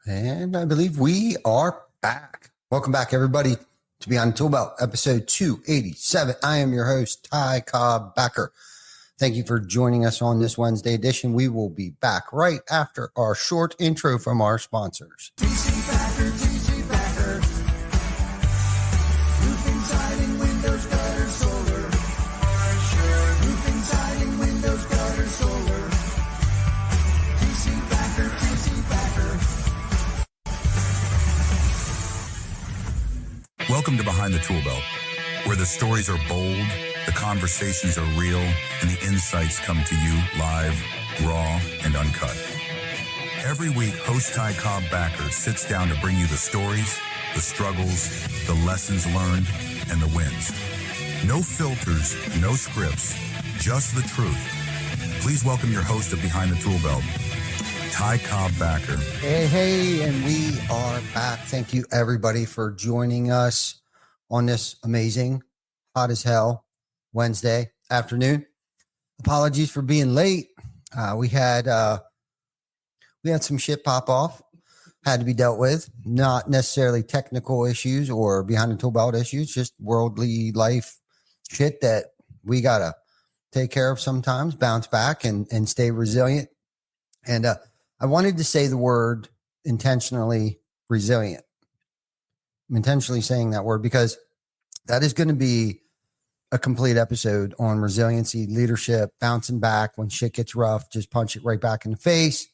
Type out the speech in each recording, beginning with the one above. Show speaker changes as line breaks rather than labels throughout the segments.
And I believe we are back. Welcome back, everybody, to Beyond the Tool Belt, episode 287. I am your host, Ty Cobb-Backer. Thank you for joining us on this Wednesday edition. We will be back right after our short intro from our sponsors.
TC-Backer, TC-Backer. Roofing, siding, windows, gutter, solar. Roofing, siding, windows, gutter, solar. TC-Backer, TC-Backer.
Welcome to Behind the Tool Belt, where the stories are bold, the conversations are real, and the insights come to you live, raw, and uncut. Every week, host Ty Cobb-Backer sits down to bring you the stories, the struggles, the lessons learned, and the wins. No filters, no scripts, just the truth. Please welcome your host of Behind the Tool Belt, Ty Cobb-Backer.
Hey, and we are back. Thank you, everybody, for joining us on this amazing, hot as hell Wednesday afternoon. Apologies for being late. We had some shit pop off, had to be dealt with. Not necessarily technical issues or behind the tool belt issues, just worldly life shit that we gotta take care of sometimes, bounce back and stay resilient. And I wanted to say the word intentionally resilient. I'm intentionally saying that word because that is going to be a complete episode on resiliency, leadership, bouncing back when shit gets rough, just punch it right back in the face.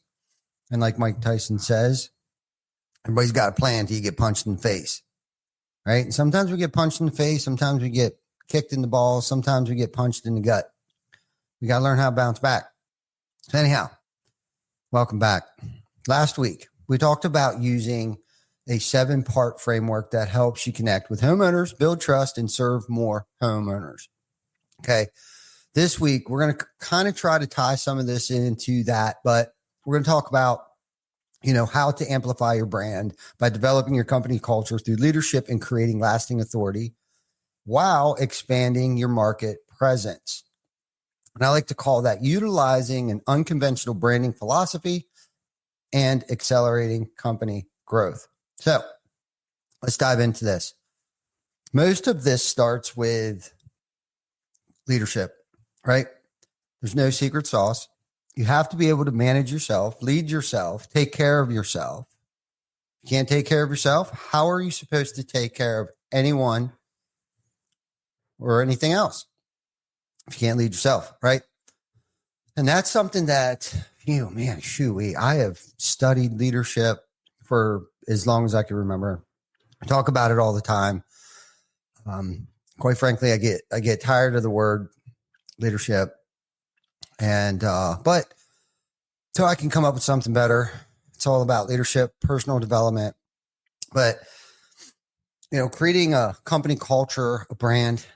And like Mike Tyson says, everybody's got a plan till you get punched in the face, right? And sometimes we get punched in the face. Sometimes we get kicked in the balls. Sometimes we get punched in the gut. We got to learn how to bounce back. So anyhow, welcome back. Last week, we talked about using a 7-part framework that helps you connect with homeowners, build trust, and serve more homeowners. Okay. This week, we're going to kind of try to tie some of this into that, but we're going to talk about, how to amplify your brand by developing your company culture through leadership and creating lasting authority while expanding your market presence. And I like to call that utilizing an unconventional branding philosophy and accelerating company growth. So let's dive into this. Most of this starts with leadership, right? There's no secret sauce. You have to be able to manage yourself, lead yourself, take care of yourself. You can't take care of yourself. How are you supposed to take care of anyone or anything else if you can't lead yourself, right? And that's something that, I have studied leadership for as long as I can remember. I talk about it all the time. Quite frankly, I get tired of the word leadership, and but so I can come up with something better. It's all about leadership, personal development, but creating a company culture, a brand.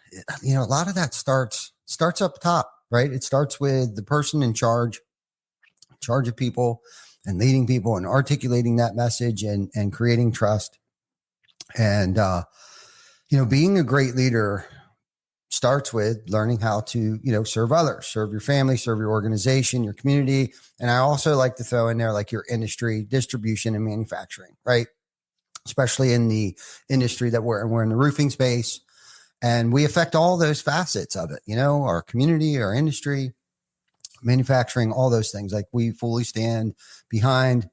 A lot of that starts up top, right? It starts with the person in charge of people and leading people and articulating that message and creating trust. And, being a great leader starts with learning how to, serve others, serve your family, serve your organization, your community. And I also like to throw in there like your industry, distribution, and manufacturing, right? Especially in the industry that we're in the roofing space. And we affect all those facets of it, our community, our industry, manufacturing, all those things. Like we fully stand behind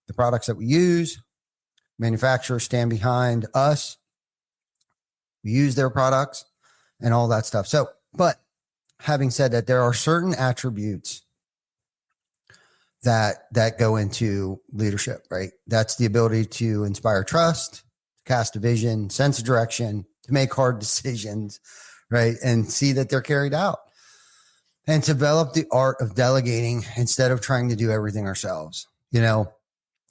the products that we use. Manufacturers stand behind us. We use their products and all that stuff. So, but having said that, there are certain attributes that go into leadership, right? That's the ability to inspire trust, cast a vision, sense of direction, to make hard decisions, right? And see that they're carried out. And develop the art of delegating instead of trying to do everything ourselves, and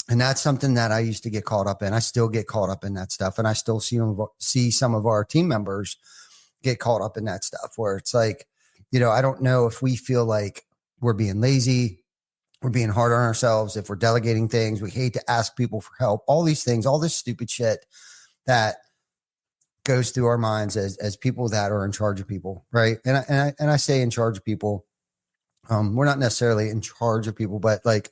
that's something that I used to get caught up in. I still get caught up in that stuff. And I still see some of our team members get caught up in that stuff where it's like, I don't know if we feel like we're being lazy, we're being hard on ourselves, if we're delegating things, we hate to ask people for help, all these things, all this stupid shit that goes through our minds as people that are in charge of people, right? And I say in charge of people. We're not necessarily in charge of people, but like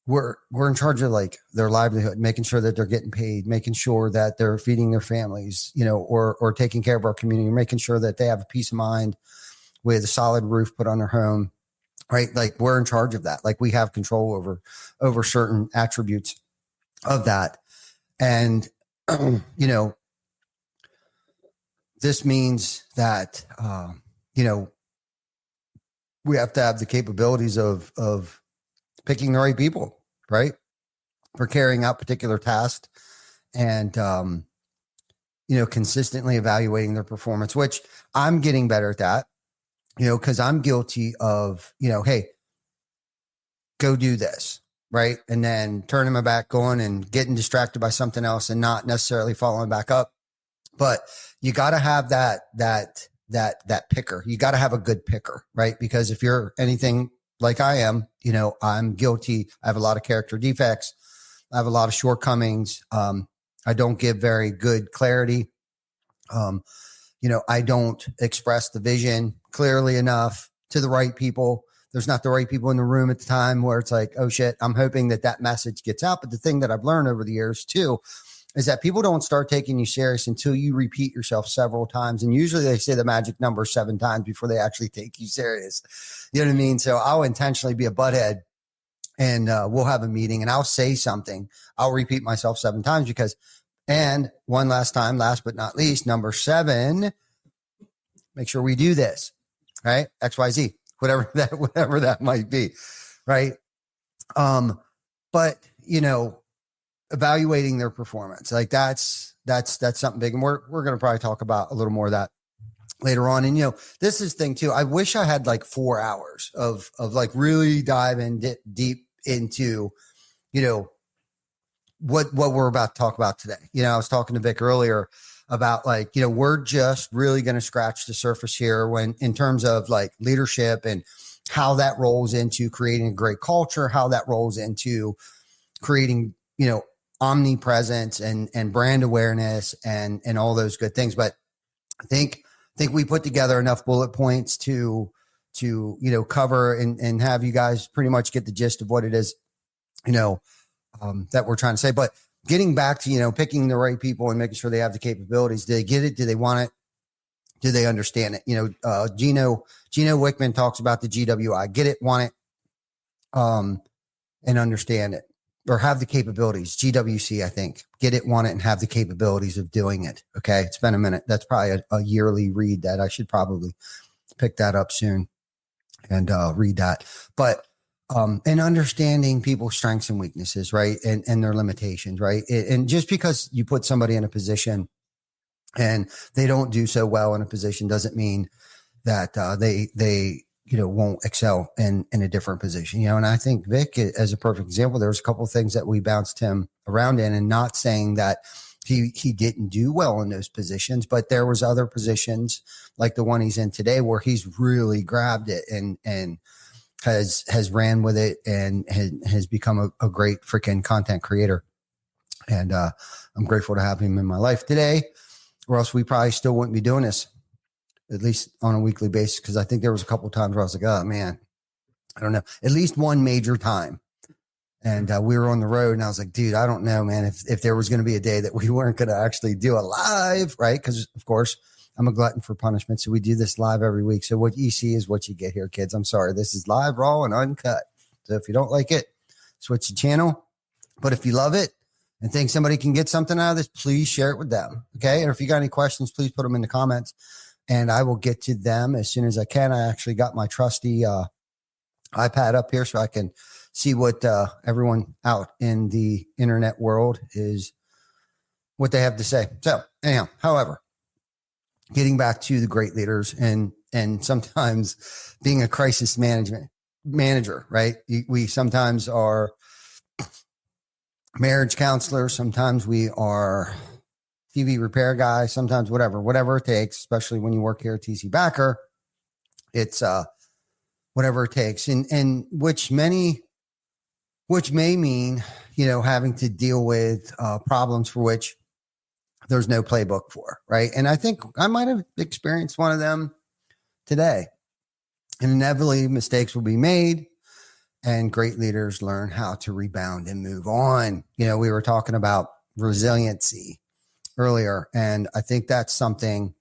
we're in charge of like their livelihood, making sure that they're getting paid, making sure that they're feeding their families, or taking care of our community, making sure that they have a peace of mind with a solid roof put on their home, right? Like we're in charge of that. Like we have control over certain attributes of that. And, this means that, we have to have the capabilities of picking the right people, right? For carrying out particular tasks and, consistently evaluating their performance, which I'm getting better at that, because I'm guilty of, hey, go do this, right? And then turning my back, going and getting distracted by something else and not necessarily following back up. But you got to have that picker. You got to have a good picker, right? Because if you're anything like I am, I'm guilty. I have a lot of character defects. I have a lot of shortcomings. I don't give very good clarity. I don't express the vision clearly enough to the right people. There's not the right people in the room at the time where it's like, oh shit, I'm hoping that message gets out. But the thing that I've learned over the years too, is that people don't start taking you serious until you repeat yourself several times. And usually they say the magic number 7 times before they actually take you serious. You know what I mean? So I'll intentionally be a butthead and we'll have a meeting and I'll say something. I'll repeat myself 7 times and one last time, last but not least, number 7, make sure we do this, right? XYZ, whatever that might be. Right. But evaluating their performance, like that's something big. And we're going to probably talk about a little more of that later on. And, this is thing too. I wish I had like 4 hours of like really diving deep into, what we're about to talk about today. I was talking to Vic earlier about like, we're just really going to scratch the surface here when in terms of like leadership and how that rolls into creating a great culture, how that rolls into creating, omnipresence and brand awareness and all those good things. But I think we put together enough bullet points to cover and have you guys pretty much get the gist of what it is, that we're trying to say. But getting back to, picking the right people and making sure they have the capabilities. Do they get it? Do they want it? Do they understand it? Gino Wickman talks about the GWI, get it, want it, and understand it, or have the capabilities. GWC, I think, get it, want it, and have the capabilities of doing it. Okay. It's been a minute. That's probably a yearly read that I should probably pick that up soon and read that. But and understanding people's strengths and weaknesses, right? And their limitations, right? And just because you put somebody in a position and they don't do so well in a position doesn't mean that they won't excel in a different position, and I think Vic as a perfect example. There's a couple of things that we bounced him around in, and not saying that he didn't do well in those positions, but there was other positions like the one he's in today where he's really grabbed it and has ran with it and has become a great freaking content creator. And I'm grateful to have him in my life today, or else we probably still wouldn't be doing this, at least on a weekly basis. Because I think there was a couple of times where I was like, oh man, I don't know, at least one major time. And we were on the road and I was like, dude, I don't know, man, if there was going to be a day that we weren't going to actually do a live, right? Because of course I'm a glutton for punishment. So we do this live every week. So what you see is what you get here, kids. I'm sorry. This is live, raw, and uncut. So if you don't like it, switch the channel. But if you love it and think somebody can get something out of this, please share it with them. Okay. And if you got any questions, please put them in the comments and I will get to them as soon as I can. I actually got my trusty iPad up here so I can see what everyone out in the internet world is, what they have to say. So anyhow, however, getting back to the great leaders and sometimes being a crisis manager, right? We sometimes are marriage counselors. Sometimes we are TV repair guys, sometimes whatever it takes, especially when you work here at Cobb-Backer, it's whatever it takes. And which may mean, having to deal with problems for which there's no playbook for, right? And I think I might have experienced one of them today. And inevitably mistakes will be made and great leaders learn how to rebound and move on. We were talking about resiliency earlier, and I think that's something,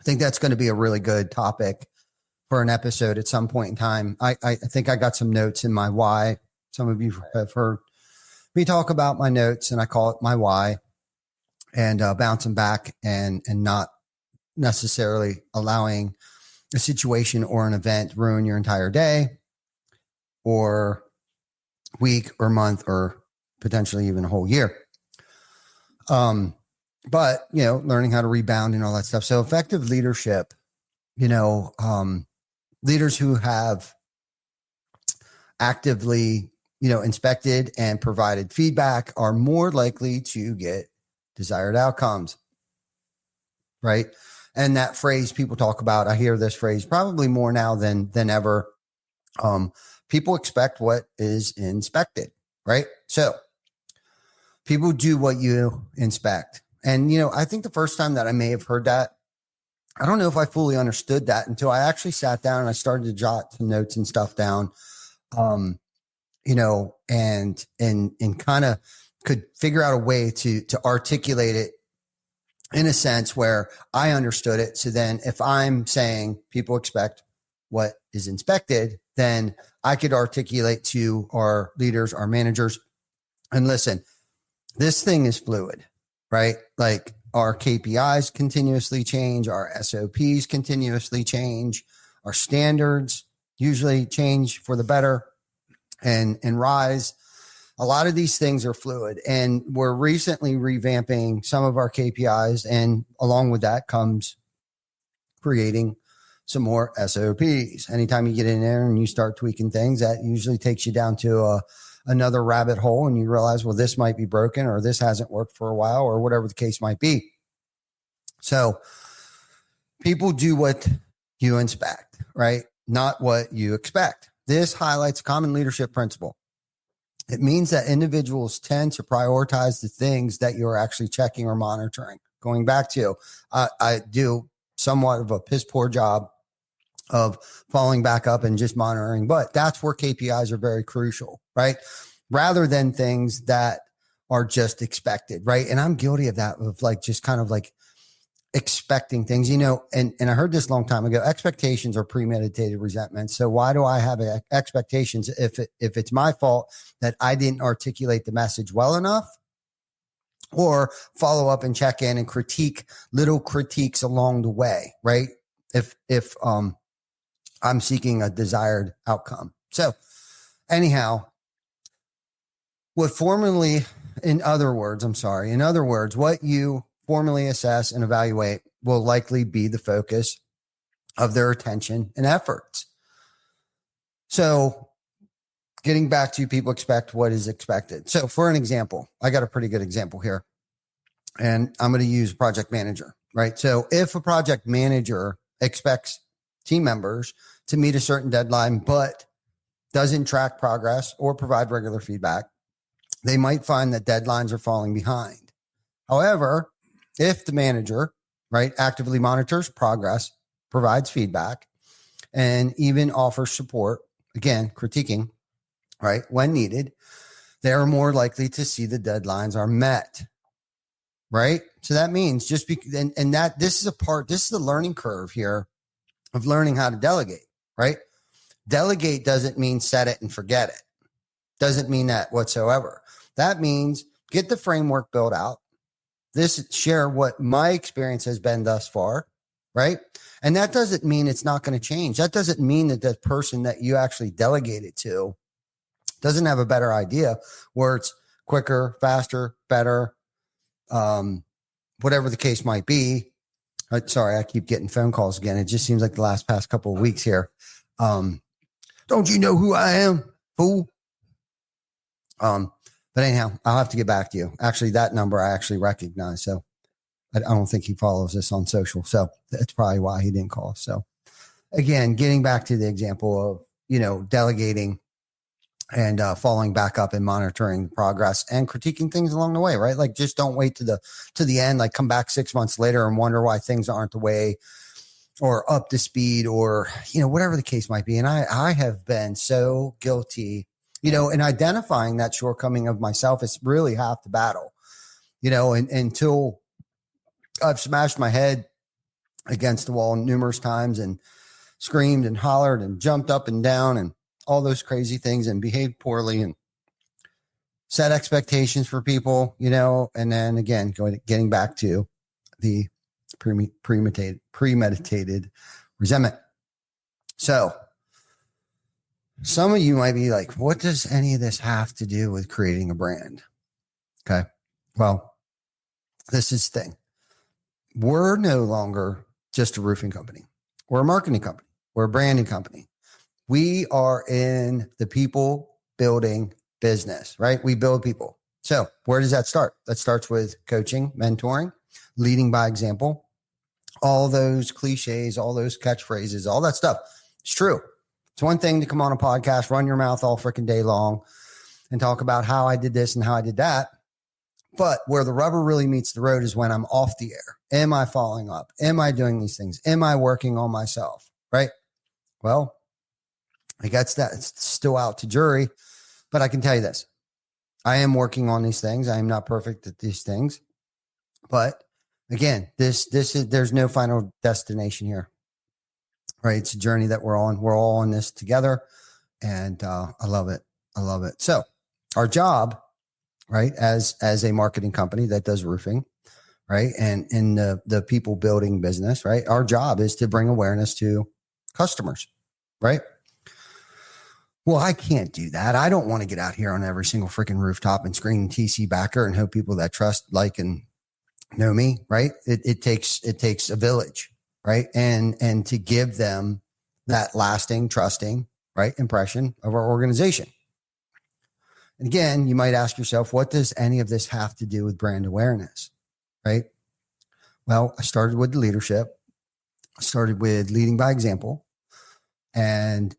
I think that's going to be a really good topic for an episode at some point in time. I think I got some notes in my why. Some of you have heard me talk about my notes, and I call it my why, and bouncing back and not necessarily allowing a situation or an event ruin your entire day or week or month or potentially even a whole year. But learning how to rebound and all that stuff. So effective leadership, leaders who have actively, inspected and provided feedback are more likely to get desired outcomes. Right. And that phrase people talk about, I hear this phrase probably more now than ever. People expect what is inspected, right? So people do what you inspect. And, I think the first time that I may have heard that, I don't know if I fully understood that until I actually sat down and I started to jot some notes and stuff down, and kind of could figure out a way to articulate it in a sense where I understood it. So then if I'm saying people expect what is inspected, then I could articulate to our leaders, our managers, and listen, this thing is fluid, right? Like our KPIs continuously change, our SOPs continuously change, our standards usually change for the better and rise. A lot of these things are fluid, and we're recently revamping some of our KPIs. And along with that comes creating some more SOPs. Anytime you get in there and you start tweaking things, that usually takes you down to another rabbit hole, and you realize, well, this might be broken, or this hasn't worked for a while, or whatever the case might be. So people do what you inspect, right? Not what you expect. This highlights a common leadership principle. It means that individuals tend to prioritize the things that you're actually checking or monitoring. Going back to, I do somewhat of a piss poor job of following back up and just monitoring, but that's where KPIs are very crucial, right? Rather than things that are just expected, right? And I'm guilty of that, of like just kind of like expecting things, and I heard this a long time ago, expectations are premeditated resentment. So why do I have expectations if it's my fault that I didn't articulate the message well enough, or follow up and check in and critique little critiques along the way, right? If I'm seeking a desired outcome. So anyhow, in other words, what you formally assess and evaluate will likely be the focus of their attention and efforts. So getting back to people expect what is expected. So for an example, I got a pretty good example here, and I'm going to use project manager, right? So if a project manager expects team members to meet a certain deadline, but doesn't track progress or provide regular feedback, they might find that deadlines are falling behind. However, if the manager, right, actively monitors progress, provides feedback, and even offers support, again, critiquing, right, when needed, they're more likely to see the deadlines are met, right? So that means this is the learning curve here of learning how to delegate, right? Delegate doesn't mean set it and forget it. Doesn't mean that whatsoever. That means get the framework built out. Share what my experience has been thus far, right? And that doesn't mean it's not going to change. That doesn't mean that the person that you actually delegate it to doesn't have a better idea where it's quicker, faster, better, whatever the case might be. Sorry, I keep getting phone calls again. It just seems like the past couple of weeks here. Don't you know who I am, fool? But anyhow, I'll have to get back to you. Actually, that number I actually recognize. So I don't think he follows us on social. So that's probably why he didn't call. So again, getting back to the example of, delegating and following back up and monitoring progress and critiquing things along the way, right? Like just don't wait to the end, like come back 6 months later and wonder why things aren't the way or up to speed, or, whatever the case might be. And I have been so guilty, in identifying that shortcoming of myself. It's really half the battle, and until I've smashed my head against the wall numerous times and screamed and hollered and jumped up and down and all those crazy things and behaved poorly and set expectations for people, and then again, getting back to the premeditated resentment. So some of you might be like, what does any of this have to do with creating a brand? Okay. Well, this is the thing. We're no longer just a roofing company. We're a marketing company. We're a branding company. We are in the people building business, right? We build people. So where does that start? That starts with coaching, mentoring, leading by example, all those cliches, all those catchphrases, all that stuff. It's true. It's one thing to come on a podcast, run your mouth all freaking day long and talk about how I did this and how I did that. But where the rubber really meets the road is when I'm off the air. Am I following up? Am I doing these things? Am I working on myself? Right? Well, I guess that's still out to jury, but I can tell you this. I am working on these things. I am not perfect at these things, but again, this is, there's no final destination here, right? It's a journey that we're on. We're all on this together, and I love it. I love it. So our job, right, as a marketing company that does roofing, right, and in the people building business, right, our job is to bring awareness to customers, right? Well, I can't do that. I don't want to get out here on every single freaking rooftop and scream Cobb-Backer and hope people that trust, like, and know me, right? It takes a village, right? And to give them that lasting, trusting, right, impression of our organization. And again, you might ask yourself, what does any of this have to do with brand awareness, right? Well, I started with the leadership. I started with leading by example, and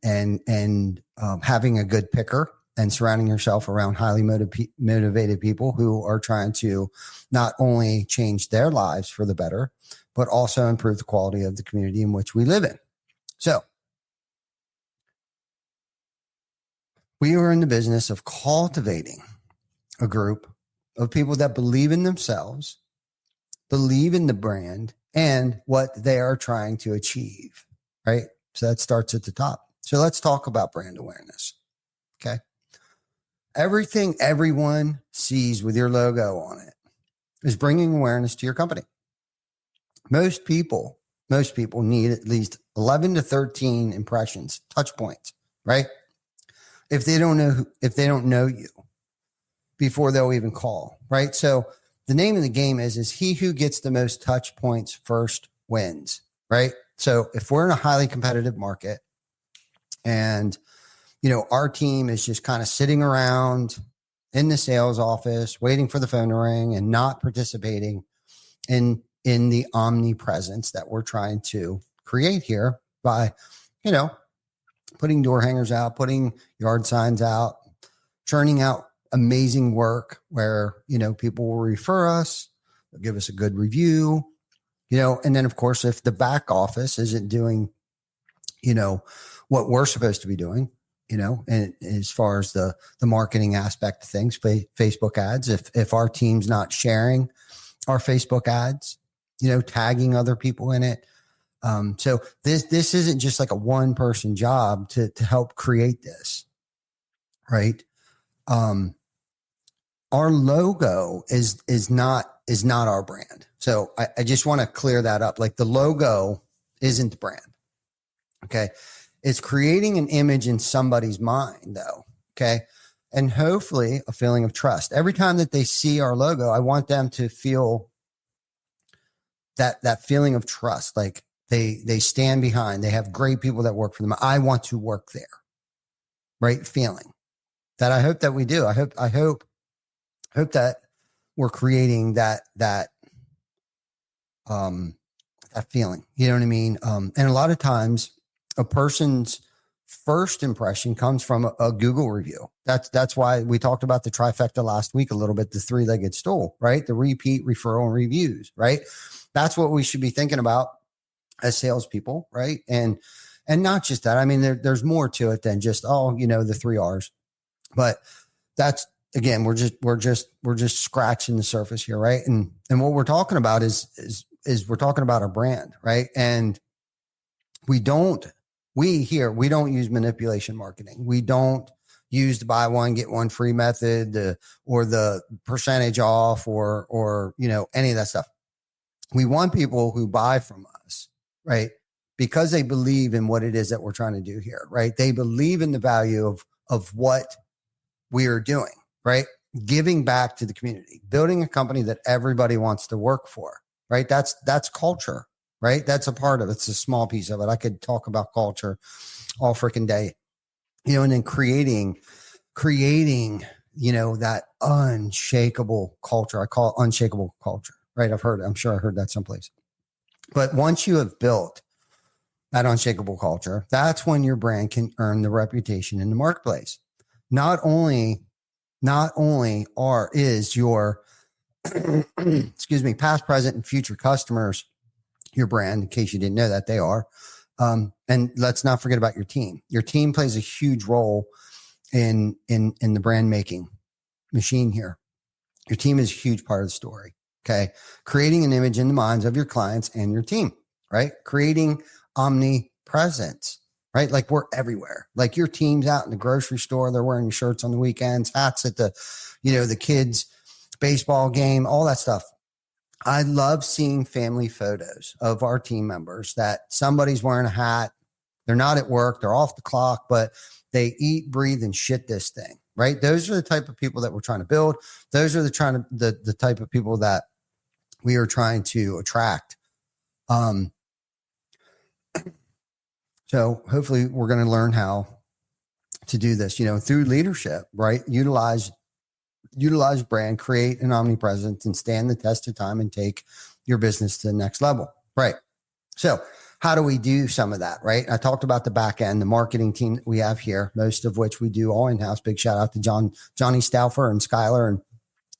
having a good picker and surrounding yourself around highly motivated people who are trying to not only change their lives for the better, but also improve the quality of the community in which we live in. So we are in the business of cultivating a group of people that believe in themselves, believe in the brand, and what they are trying to achieve, right? So that starts at the top. So let's talk about brand awareness. Okay. Everything everyone sees with your logo on it is bringing awareness to your company. Most people need at least 11 to 13 impressions, touch points, right? If they don't know you before they'll even call, right? So the name of the game is he who gets the most touch points first wins, right? So if we're in a highly competitive market and, our team is just kind of sitting around in the sales office, waiting for the phone to ring and not participating in the omnipresence that we're trying to create here by, putting door hangers out, putting yard signs out, churning out amazing work where, people will refer us, they'll give us a good review, and then of course, if the back office isn't doing, what we're supposed to be doing, and as far as the marketing aspect of things, Facebook ads, if our team's not sharing our Facebook ads, tagging other people in it. So this isn't just like a one person job to help create this, right? Our logo is not our brand. So I just want to clear that up. Like the logo isn't the brand. Okay. It's creating an image in somebody's mind though. Okay. And hopefully a feeling of trust. Every time that they see our logo, I want them to feel that feeling of trust. Like they stand behind, they have great people that work for them. I want to work there. Right. Feeling that. I hope that we do. I hope that we're creating that feeling, you know what I mean? And a lot of times a person's first impression comes from a Google review. That's why we talked about the trifecta last week a little bit, the three-legged stool, right? The repeat, referral, and reviews, right? That's what we should be thinking about as salespeople, right? And not just that. I mean, there's more to it than just, the 3 R's. But that's, again, we're just scratching the surface here, right? And what we're talking about is we're talking about our brand, right? And we don't use manipulation marketing. We don't use the buy one get one free method, or the percentage off, or any of that stuff. We want people who buy from us, right? Because they believe in what it is that we're trying to do here, right? They believe in the value of what we are doing, right? Giving back to the community, building a company that everybody wants to work for, right? That's culture, right? That's a part of it. It's a small piece of it. I could talk about culture all freaking day, and then creating, that unshakable culture. I call it unshakable culture, right? I'm sure I heard that someplace. But once you have built that unshakable culture, that's when your brand can earn the reputation in the marketplace. Not only is your past, present, and future customers your brand, in case you didn't know that, they are. And let's not forget about your team. Your team plays a huge role in the brand making machine here. Your team is a huge part of the story. Okay. Creating an image in the minds of your clients and your team, right? Creating omnipresence, right? Like, we're everywhere. Like, your team's out in the grocery store. They're wearing shirts on the weekends, hats at the kids' baseball game, all that stuff. I love seeing family photos of our team members that somebody's wearing a hat. They're not at work. They're off the clock, but they eat, breathe, and shit this thing, right? Those are the type of people that we're trying to build. Those are the type of people that we are trying to attract. So hopefully we're going to learn how to do this, through leadership, right? Utilize brand, create an omnipresence, and stand the test of time and take your business to the next level. Right. So how do we do some of that? Right. I talked about the back end, the marketing team that we have here, most of which we do all in-house. Big shout out to Johnny Stauffer and Skylar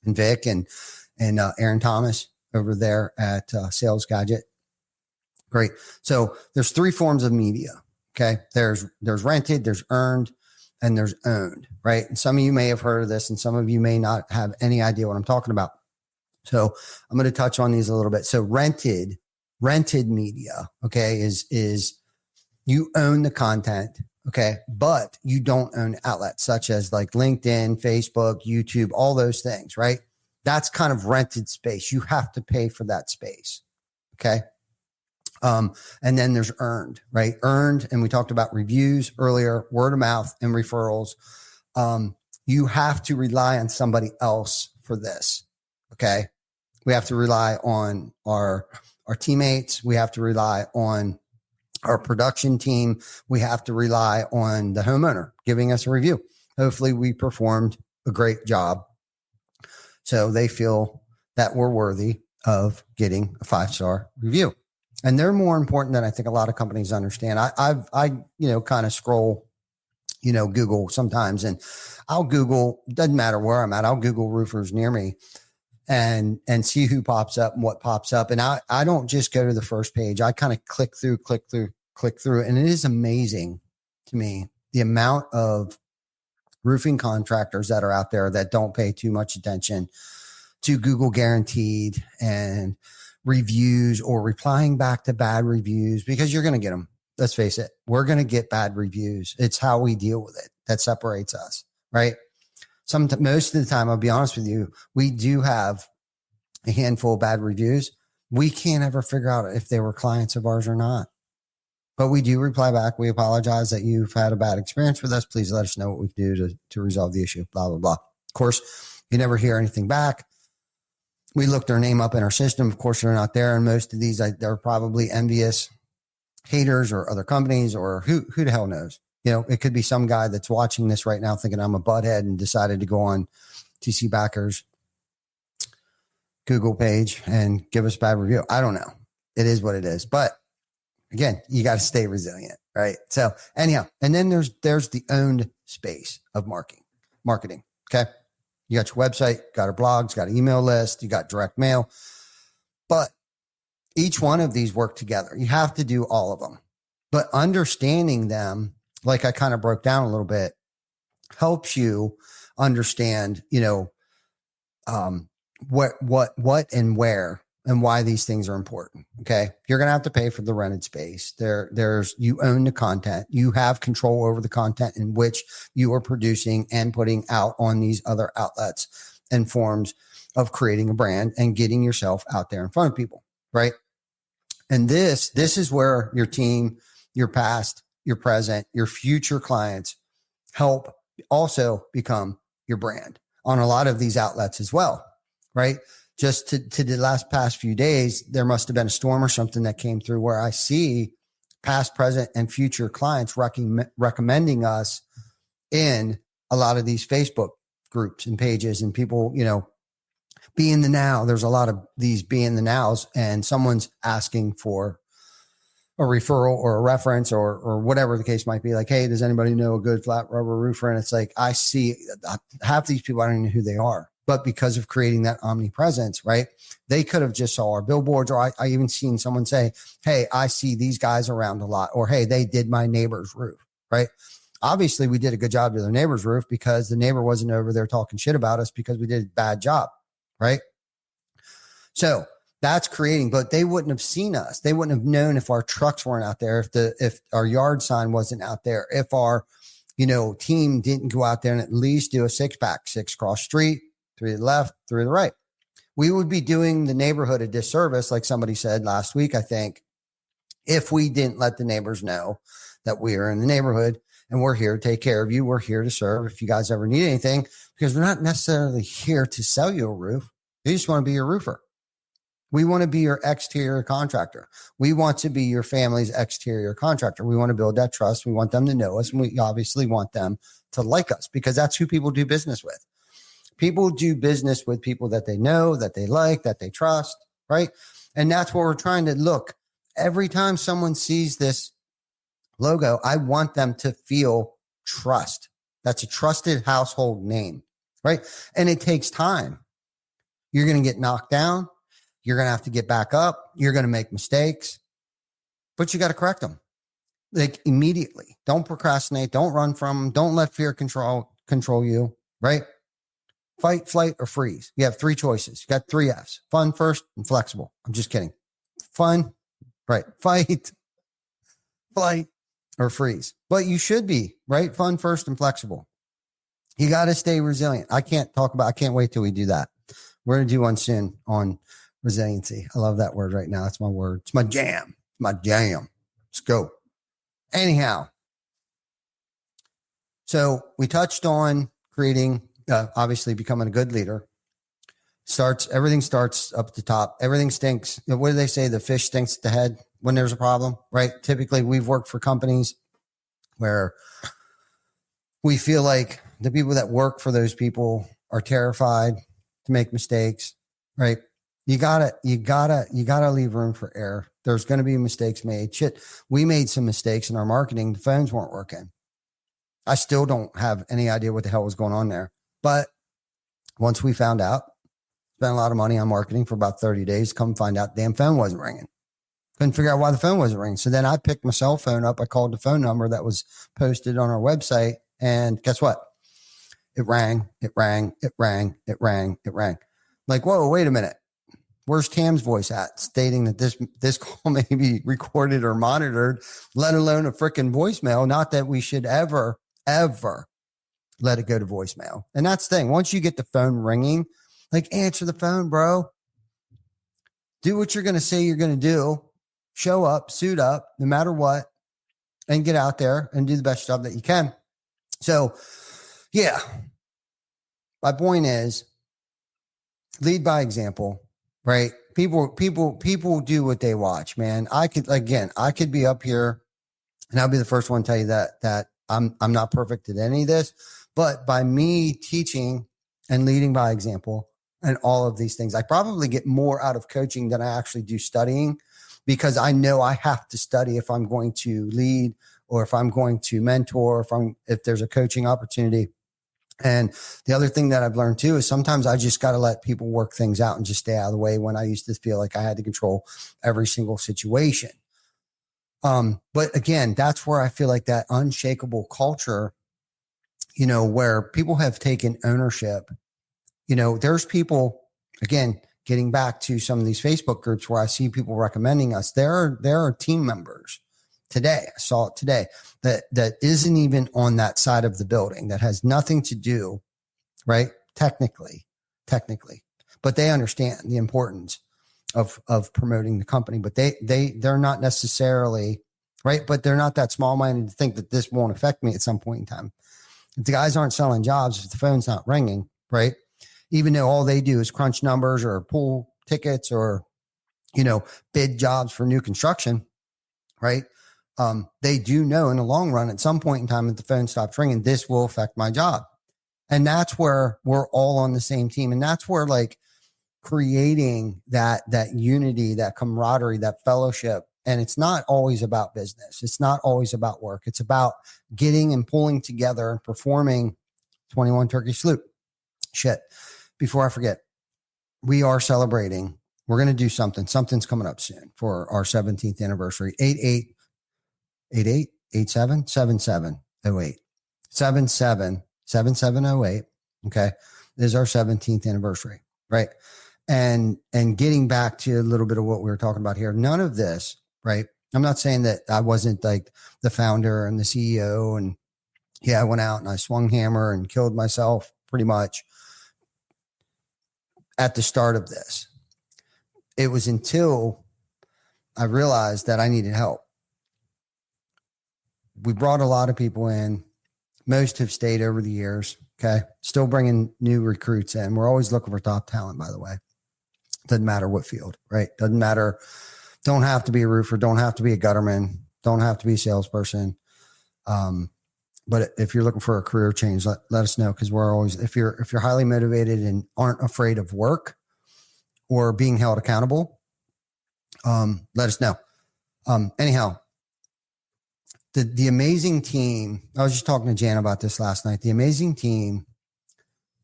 and Vic and Aaron Thomas over there at Sales Gadget. Great. So there's 3 forms of media. Okay. There's rented, there's earned, and there's owned, right? And some of you may have heard of this, and some of you may not have any idea what I'm talking about. So I'm going to touch on these a little bit. So rented media, okay, is you own the content, okay, but you don't own outlets such as like LinkedIn, Facebook, YouTube, all those things, right? That's kind of rented space. You have to pay for that space, okay? And then there's earned, right? Earned. And we talked about reviews earlier, word of mouth and referrals. You have to rely on somebody else for this. Okay. We have to rely on our teammates. We have to rely on our production team. We have to rely on the homeowner giving us a review. Hopefully we performed a great job, so they feel that we're worthy of getting a 5-star review. And they're more important than I think a lot of companies understand. I kind of scroll, Google sometimes, and I'll Google, doesn't matter where I'm at, I'll Google roofers near me and see who pops up and what pops up. And I don't just go to the first page. I kind of click through. And it is amazing to me, the amount of roofing contractors that are out there that don't pay too much attention to Google guaranteed and reviews, or replying back to bad reviews, because you're going to get them. Let's face it. We're going to get bad reviews. It's how we deal with it that separates us, right? Most of the time, I'll be honest with you, we do have a handful of bad reviews. We can't ever figure out if they were clients of ours or not, but we do reply back. We apologize that you've had a bad experience with us. Please let us know what we can do to resolve the issue, blah, blah, blah. Of course, you never hear anything back. We look their name up in our system. Of course, they're not there. And most of these, they're probably envious haters or other companies, or who the hell knows? It could be some guy that's watching this right now thinking I'm a butthead and decided to go on TC Backer's Google page and give us a bad review. I don't know. It is what it is. But again, you got to stay resilient, right? So anyhow, and then there's the owned space of marketing. Okay. You got your website, got our blogs, got an email list, you got direct mail. But each one of these work together. You have to do all of them, but understanding them, like I kind of broke down a little bit, helps you understand, what and where and why these things are important. Okay. You're going to have to pay for the rented space. You own the content. You have control over the content in which you are producing and putting out on these other outlets and forms of creating a brand and getting yourself out there in front of people. Right. And this is where your team, your past, your present, your future clients help also become your brand on a lot of these outlets as well. Right. Just to the past few days, there must have been a storm or something that came through where I see past, present, and future clients recommending us in a lot of these Facebook groups and pages, and people, be in the now. There's a lot of these be in the nows, and someone's asking for a referral or a reference or whatever the case might be. Like, hey, does anybody know a good flat rubber roofer? And it's like, I see half these people, I don't even know who they are. But because of creating that omnipresence, right? They could have just saw our billboards, or I even seen someone say, hey, I see these guys around a lot, or hey, they did my neighbor's roof, right? Obviously, we did a good job to their neighbor's roof because the neighbor wasn't over there talking shit about us because we did a bad job, right? So that's creating, but they wouldn't have seen us. They wouldn't have known if our trucks weren't out there, if our yard sign wasn't out there, if our, team didn't go out there and at least do a 6-pack, 6 cross street, 3 to the left, 3 to the right. We would be doing the neighborhood a disservice, like somebody said last week, I think, if we didn't let the neighbors know that we are in the neighborhood and we're here to take care of you. We're here to serve if you guys ever need anything, because we're not necessarily here to sell you a roof. We just want to be your roofer. We want to be your exterior contractor. We want to be your family's exterior contractor. We want to build that trust. We want them to know us. And we obviously want them to like us, because that's who people do business with. People do business with people that they know, that they like, that they trust, right? And that's what we're trying to look. Every time someone sees this logo, I want them to feel trust. That's a trusted household name, right? And it takes time. You're going to get knocked down. You're going to have to get back up. You're going to make mistakes, but you got to correct them like immediately. Don't procrastinate. Don't run from them. Don't let fear control you, right? Fight, flight, or freeze. You have 3 choices. You got 3 F's: fun, first, and flexible. I'm just kidding. Fun, right? Fight, flight, or freeze. But you should be, right? Fun, first, and flexible. You got to stay resilient. I can't wait till we do that. We're going to do one soon on resiliency. I love that word right now. That's my word. It's my jam. It's my jam. Let's go. Anyhow. So we touched on creating, obviously becoming a good leader. Everything starts up at the top. Everything stinks. What do they say? The fish stinks at the head when there's a problem, right? Typically we've worked for companies where we feel like the people that work for those people are terrified to make mistakes, right? You gotta leave room for error. There's going to be mistakes made. Shit. We made some mistakes in our marketing. The phones weren't working. I still don't have any idea what the hell was going on there. But once we found out, spent a lot of money on marketing for about 30 days, come find out the damn phone wasn't ringing. Couldn't figure out why the phone wasn't ringing. So then I picked my cell phone up. I called the phone number that was posted on our website. And guess what? It rang. Like, whoa, wait a minute. Where's Tam's voice at? Stating that this call may be recorded or monitored, let alone a freaking voicemail. Not that we should ever let it go to voicemail. And that's the thing. Once you get the phone ringing, like, answer the phone, bro. Do what you're going to say you're going to do. Show up, suit up, no matter what, and get out there and do the best job that you can. So, yeah, my point is lead by example, right? People do what they watch, man. I could be up here and I'll be the first one to tell you that I'm not perfect at any of this, but by me teaching and leading by example and all of these things, I probably get more out of coaching than I actually do studying, because I know I have to study if I'm going to lead or if I'm going to mentor, if there's a coaching opportunity. And the other thing that I've learned too is sometimes I just got to let people work things out and just stay out of the way when I used to feel like I had to control every single situation. But again, that's where I feel like that unshakable culture, where people have taken ownership. There's people, again, getting back to some of these Facebook groups where I see people recommending us. There are team members today. I saw it today that isn't even on that side of the building, that has nothing to do, right? Technically, but they understand the importance of promoting the company, but they're not necessarily right. But they're not that small-minded to think that this won't affect me at some point in time. If the guys aren't selling jobs, if the phone's not ringing, right? Even though all they do is crunch numbers or pull tickets or, bid jobs for new construction, right? They do know in the long run, at some point in time, if the phone stops ringing, this will affect my job. And that's where we're all on the same team. And that's where like creating that unity, that camaraderie, that fellowship. And it's not always about business. It's not always about work. It's about getting and pulling together and performing 21 turkey salute. Shit. Before I forget, we are celebrating. We're going to do something. Something's coming up soon for our 17th anniversary. 88877708. 7708. Okay. This is our 17th anniversary. Right. And getting back to a little bit of what we were talking about here, none of this, right? I'm not saying that I wasn't like the founder and the CEO and I went out and I swung hammer and killed myself pretty much at the start of this. It was until I realized that I needed help. We brought a lot of people in. Most have stayed over the years. Okay. Still bringing new recruits in. We're always looking for top talent, by the way. Doesn't matter what field, right? Doesn't matter. Don't have to be a roofer. Don't have to be a gutterman. Don't have to be a salesperson. But if you're looking for a career change, let us know. Cause we're always, if you're highly motivated and aren't afraid of work or being held accountable, let us know. Anyhow, the amazing team, I was just talking to Jan about this last night, the amazing team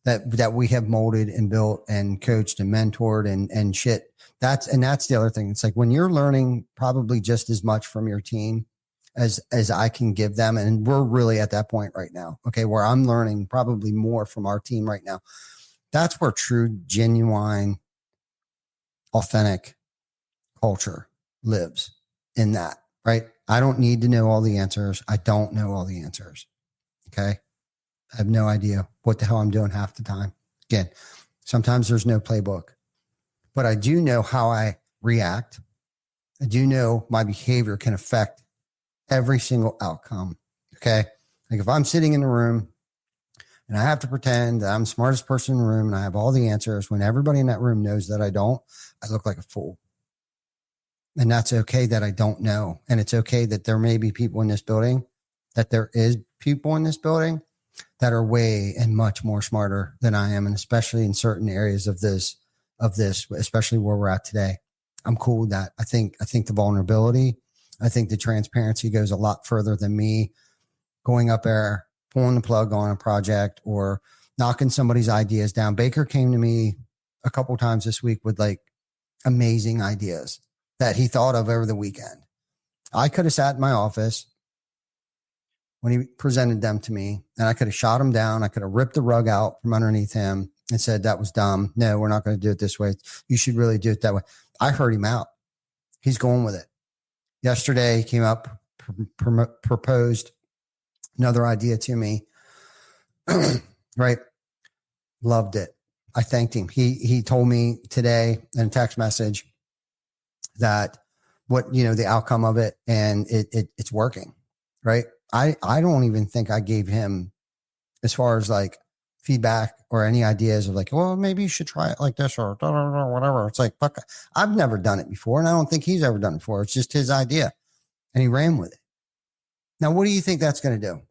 that we have molded and built and coached and mentored and shit. That's the other thing. It's like when you're learning probably just as much from your team as I can give them. And we're really at that point right now. Okay. Where I'm learning probably more from our team right now. That's where true, genuine, authentic culture lives in that, right? I don't need to know all the answers. I don't know all the answers. Okay. I have no idea what the hell I'm doing half the time. Again, sometimes there's no playbook, but I do know how I react. I do know my behavior can affect every single outcome. Okay. Like if I'm sitting in a room and I have to pretend that I'm the smartest person in the room and I have all the answers when everybody in that room knows that I don't, I look like a fool. And that's okay that I don't know. And it's okay that there may be people in this building, that there is people in this building that are way and much more smarter than I am. And especially in certain areas of this, especially where we're at today. I'm cool with that. I think the vulnerability, I think the transparency goes a lot further than me going up there, pulling the plug on a project or knocking somebody's ideas down. Baker came to me a couple times this week with like amazing ideas that he thought of over the weekend. I could have sat in my office when he presented them to me and I could have shot him down. I could have ripped the rug out from underneath him and said, that was dumb. No, we're not going to do it this way. You should really do it that way. I heard him out. He's going with it. Yesterday he came up, proposed another idea to me. Right. Loved it. I thanked him. He told me today in a text message that the outcome of it and it's working. Right. I don't even think I gave him as far as like feedback or any ideas of like, well, maybe you should try it like this or whatever. It's like, fuck, I've never done it before. And I don't think he's ever done it before. It's just his idea and he ran with it. Now, what do you think that's going to do?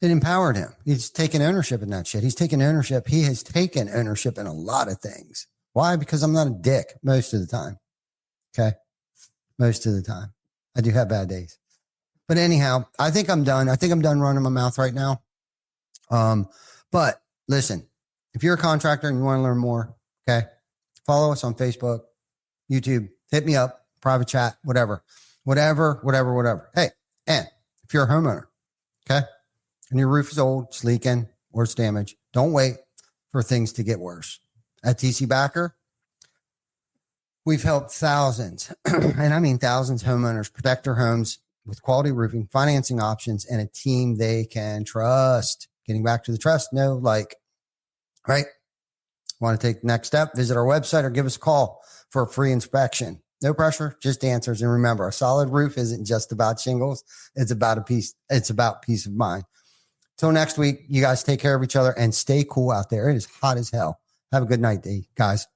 It empowered him. He's taken ownership in that shit. He's taken ownership. He has taken ownership in a lot of things. Why? Because I'm not a dick most of the time. Okay. Most of the time. I do have bad days. But anyhow, I think I'm done. I think I'm done running my mouth right now. But listen, if you're a contractor and you want to learn more, okay, follow us on Facebook, YouTube, hit me up, private chat, whatever. Hey, and if you're a homeowner, okay, and your roof is old, it's leaking, or it's damaged, don't wait for things to get worse. At Cobb-Backer, we've helped thousands, and I mean thousands, homeowners protect their homes with quality roofing, financing options, and a team they can trust. Getting back to the trust, right? Want to take the next step? Visit our website or give us a call for a free inspection. No pressure, just answers. And remember, a solid roof isn't just about shingles. It's about peace of mind. Till next week, you guys take care of each other and stay cool out there. It is hot as hell. Have a good night, guys.